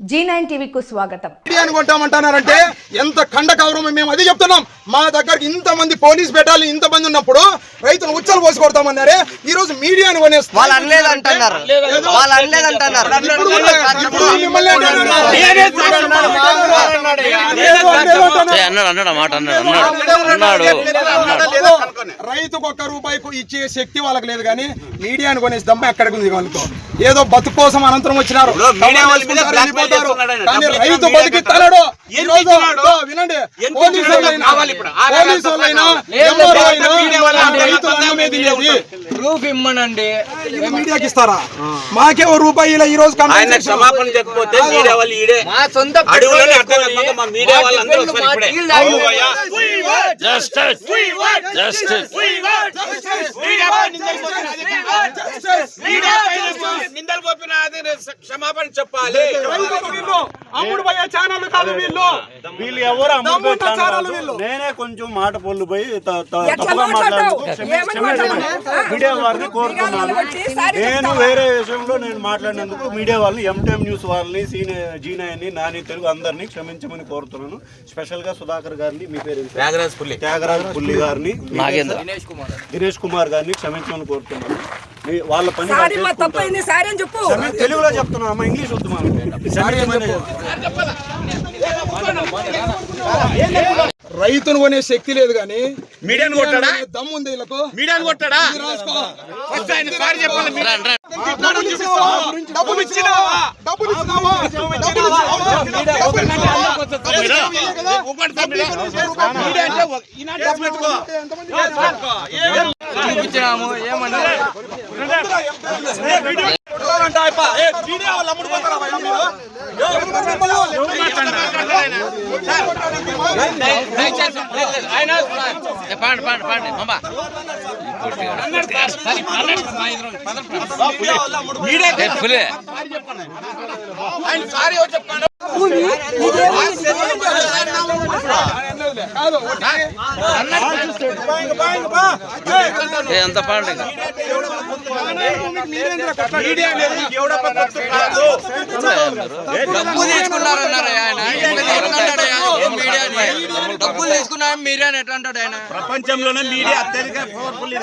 G9 టీవీకు స్వాగతం. అనుకుంటామంటారంటే ఎంత ఖండ గౌరవం మేము అది చెప్తున్నాం. మా దగ్గరికి ఇంతమంది పోలీస్ బెటాలి ఇంతమంది ఉన్నప్పుడు రైతులు ఉచ్చలు పోసి కొడతామన్నారే ఈ రోజు మీడియాను కొనేస్తారు. వాళ్ళు అనలేదంటున్నారు. రైతుకు ఒక్క రూపాయికు ఇచ్చే శక్తి వాళ్ళకి లేదు కానీ మీడియాను కొనేసి దమ్మ ఎక్కడికి ఉంది వాళ్ళతో. ఏదో బతుకు కోసం అనంతరం వచ్చినారు కానీ రైతు బతికిస్తాడు. ఈ రోజు వినండి, ప్రూఫ్ ఇమ్మనండి, మీడియాకి ఇస్తారా? మాకే ఓ రూపాయి ఈ రోజు క్షమాపణ చెప్పకపోతే మీడియా వాళ్ళు ఈడే మా సొంత అడవులని అర్థం మా మీడియా వాళ్ళందరూ నిందలు పోపిన క్షమాపణ చెప్పాలి. అమ్ముడు పోయే ఛానల్ కాదు వీళ్ళు. వీళ్ళు ఎవరు అమ్ముడు ఛానల్? నేనే కొంచెం మాట పొల్లు పోయి తప్పుగా మాట్లాడుతూ మీడియా వారిని కోరుతున్నాను. నేను వేరే విషయంలో నేను మాట్లాడినందుకు మీడియా వాళ్ళని ఎంటైమ్ న్యూస్ వాళ్ళని G9 నాని తెలుగు అందరినీ క్షమించమని కోరుతున్నాను. స్పెషల్ గా సుధాకర్ గారిని, మీ పేరు త్యాగరాజ్ పుల్లి గారిని, దినేష్ కుమార్ గారిని క్షమించమని కోరుతున్నాను. వాళ్ళ పని తెలుగులో చెప్తున్నాను అమ్మా, ఇంగ్లీష్ వద్దు మనం. రైతును కొనే శక్తి లేదు కానీ మీడియాను కొట్టాడా? దమ్ము ఉంది వీళ్ళకు. మీడియాను కొట్టాడా? డబ్బులు ఇచ్చినావా? ఎంత పండుగ డబ్బు తీసుకున్నారన్నారు ఆయన. డబ్బులు తీసుకున్నారు మీరే ఎట్లా అంటాడు ఆయన? ప్రపంచంలోనే మీడియా అత్యధిక పవర్ఫుల్